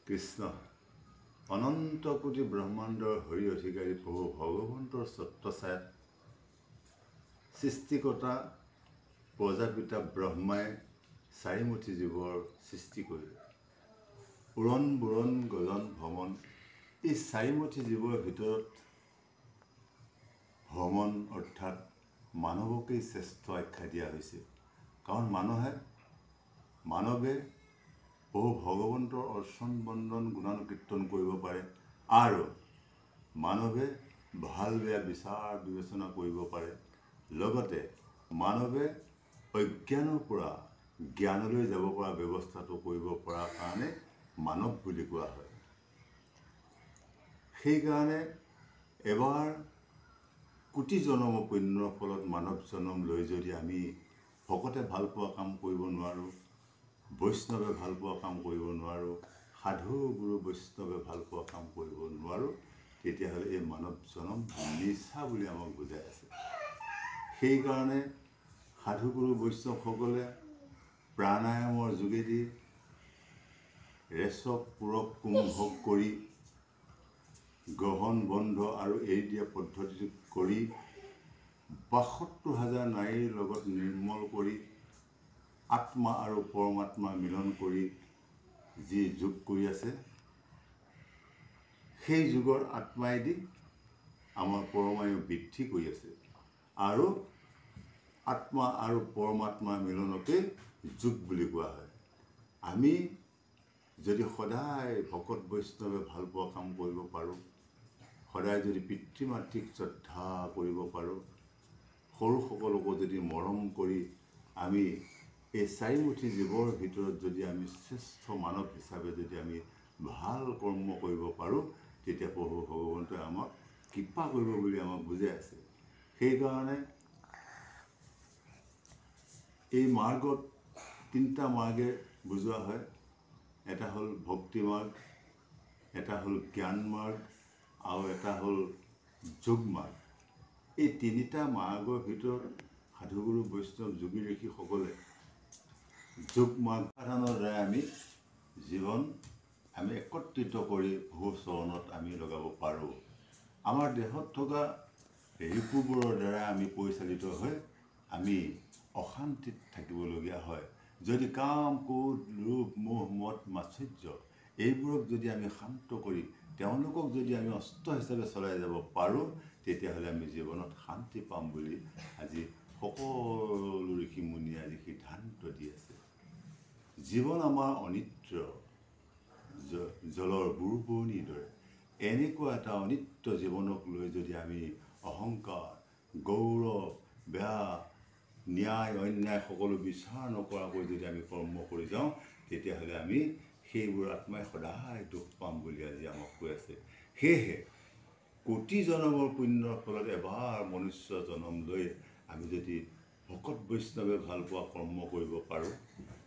কৃষ্ণ অনন্ত কোটি ব্ৰহ্মাণ্ডৰ হৰি অধিকাৰী প্ৰভু ভগৱন্তৰ ছত্ৰছায়াত সৃষ্টিকৰ্তা প্ৰজাপিতা ব্ৰহ্মাই চাৰিমুঠি জীৱৰ সৃষ্টি কৰিলে। উৰণ বুৰণ গজন ভ্ৰমণ এই চাৰিমুঠি জীৱৰ ভিতৰত ভ্ৰমণ অৰ্থাৎ মানৱকেই শ্ৰেষ্ঠ আখ্যা দিয়া হৈছে। কাৰণ মানৱে বহু ভগৱন্তৰ অৰ্চন বন্দন গুণানুকীৰ্তন কৰিব পাৰে আৰু মানৱে ভাল বেয়া বিচাৰ বিবেচনা কৰিব পাৰে। লগতে মানৱে অজ্ঞানৰ পৰা জ্ঞানলৈ যাব পৰা ব্যৱস্থাটো কৰিব পৰা কাৰণে মানৱ বুলি কোৱা হয়। সেইকাৰণে এবাৰ কোটি জনম পুণ্যৰ ফলত মানৱ জনম লৈ যদি আমি ভকতে ভাল পোৱা কাম কৰিব নোৱাৰোঁ, বৈষ্ণৱে ভাল পোৱা কাম কৰিব নোৱাৰোঁ, সাধু গুৰু বৈষ্ণৱে ভাল পোৱা কাম কৰিব নোৱাৰোঁ, তেতিয়াহ'লে এই মানৱ জনম মিছা বুলি আমাক বুজাই আছে। সেইকাৰণে সাধু গুৰু বৈষ্ণৱসকলে প্ৰাণায়ামৰ যোগেদি ৰেচক পূৰক কুম্ভক কৰি গ্ৰহণ বন্ধ আৰু এৰি দিয়া পদ্ধতিটো কৰি ৭২,০০০ নাৰীৰ লগত নিৰ্মল কৰি আত্মা আৰু পৰমাত্মা মিলন কৰি যি যোগ কৰি আছে, সেই যুগৰ আত্মাইদি আমাৰ পৰমায়ু বৃদ্ধি কৰি আছে আৰু আত্মা আৰু পৰমাত্মা মিলনকে যোগ বুলি কোৱা হয়। আমি যদি সদায় ভকত বৈষ্ণৱে ভাল পোৱা কাম কৰিব পাৰোঁ, সদায় যদি পিতৃ মাতৃক শ্ৰদ্ধা কৰিব পাৰোঁ, সৰুসকলকো যদি মৰম কৰি আমি এই চাৰিমুঠি জীৱৰ ভিতৰত যদি আমি শ্ৰেষ্ঠ মানৱ হিচাপে যদি আমি ভাল কৰ্ম কৰিব পাৰোঁ, তেতিয়া প্ৰভু ভগৱন্তই আমাক কৃপা কৰিব বুলি আমাক বুজাই আছে। সেইকাৰণে এই মাৰ্গত তিনিটা মাৰ্গে বুজোৱা হয়। এটা হ'ল ভক্তি মাৰ্গ, এটা হ'ল জ্ঞান মাৰ্গ আৰু এটা হ'ল যোগ মাৰ্গ। এই তিনিটা মাৰ্গৰ ভিতৰত সাধুগুৰু বৈষ্ণৱ যোগী ঋষিসকলে যোগ মাৰ্গ সাধনৰ দ্বাৰা আমি জীৱন একত্ৰিত কৰি প্ৰভু চৰণত আমি লগাব পাৰোঁ। আমাৰ দেহত থকা ৰিপুবোৰৰ দ্বাৰা আমি পৰিচালিত হৈ আমি অশান্তিত থাকিবলগীয়া হয়। যদি কাম ক্ৰোধ লোভ মোহ মদ মাৎসৰ্য এইবোৰক যদি আমি শান্ত কৰি তেওঁলোকক যদি আমি অস্ত্ৰ হিচাপে চলাই যাব পাৰোঁ, তেতিয়াহ'লে আমি জীৱনত শান্তি পাম বুলি আজি সকলো ঋষিমুনিয়ে আজি সিদ্ধান্ত দি আছে। জীৱন আমাৰ অনিত্য, জলৰ বুৰবুৰণিৰ দৰে। এনেকুৱা এটা অনিত্য জীৱনক লৈ যদি আমি অহংকাৰ গৌৰৱ বেয়া ন্যায় অন্যায় সকলো বিচাৰ নকৰাকৈ যদি আমি কৰ্ম কৰি যাওঁ, তেতিয়াহ'লে আমি সেইবোৰ আত্মাই সদায় দুখ পাম বুলি আজি আমাক কৈ আছে। সেয়েহে কোটি জনমৰ পুণ্যৰ ফলত এবাৰ মনুষ্য জনম লৈ আমি যদি ভকত বৈষ্ণৱে ভাল পোৱা কৰ্ম কৰিব পাৰোঁ,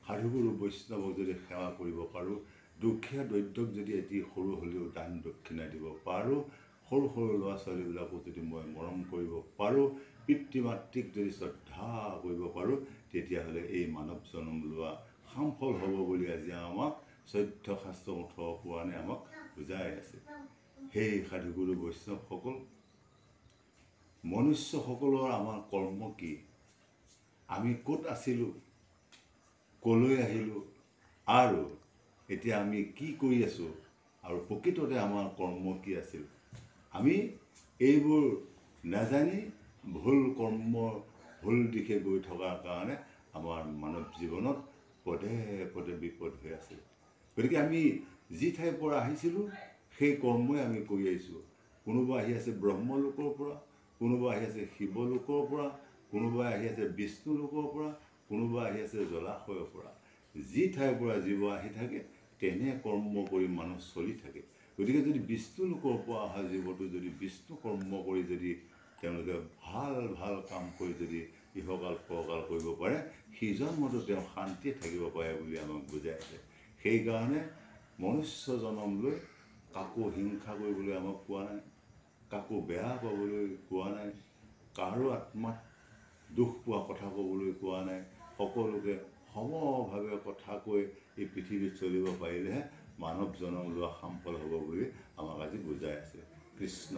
সাধুগুৰু বৈষ্ণৱক যদি সেৱা কৰিব পাৰোঁ, দুখীয়া দৰিদ্ৰক যদি এটি সৰু হ'লেও দান দক্ষিণা দিব পাৰোঁ, সৰু সৰু ল'ৰা ছোৱালীবিলাকক যদি মই মৰম কৰিব পাৰোঁ, পিতৃ মাতৃক যদি শ্ৰদ্ধা কৰিব পাৰোঁ, তেতিয়াহ'লে এই মানৱ জনম লোৱা সামফল হ'ব বুলি আজি আমাক চৈধ্য শাস্ত্ৰ ১৮ পুৰাণে আমাক বুজাই আছে। সেই সাধুগুৰু বৈষ্ণৱসকল, মনুষ্যসকলৰ আমাৰ কৰ্ম কি? আমি ক'ত আছিলোঁ, ক'লৈ আহিলোঁ আৰু এতিয়া আমি কি কৰি আছোঁ আৰু প্ৰকৃততে আমাৰ কৰ্ম কি আছিল? আমি এইবোৰ নাজানি ভুল কৰ্মৰ ভুল দিশে গৈ থকাৰ কাৰণে আমাৰ মানৱ জীৱনত পদে পদে বিপদ হৈ আছে। গতিকে আমি যি ঠাইৰ পৰা আহিছিলোঁ সেই কৰ্মই আমি কৰি আহিছোঁ। কোনোবা আহি আছে ব্ৰহ্মলোকৰ পৰা, কোনোবা আহি আছে শিৱলোকৰ পৰা, কোনোবা আহি আছে বিষ্ণু লোকৰ পৰা, কোনোবা আহি আছে জলাশয়ৰ পৰা। যি ঠাইৰ পৰা জীৱ আহি থাকে তেনে কৰ্ম কৰি মানুহ চলি থাকে। গতিকে যদি বিষ্ণু লোকৰ পৰা অহা জীৱটো যদি বিষ্ণু কৰ্ম কৰি যদি তেওঁলোকে ভাল ভাল কাম কৰি যদি ইহকাল পৰকাল কৰিব পাৰে, সিজন্মতো তেওঁ শান্তিয়ে থাকিব পাৰে বুলি আমাক বুজাইছে। সেইকাৰণে মনুষ্য জনম লৈ কাকো হিংসা কৰিবলৈ আমাক কোৱা নাই, কাকো বেয়া পাবলৈ কোৱা নাই, কাৰো আত্মাত দুখ পোৱা কথা ক'বলৈ কোৱা নাই। সকলোকে সমভাৱে কথা কৈ এই পৃথিৱীত চলিব পাৰিলেহে মানৱ জনম লোৱা সাম্ফল হ'ব বুলি আমাক আজি বুজাই আছে। কৃষ্ণ।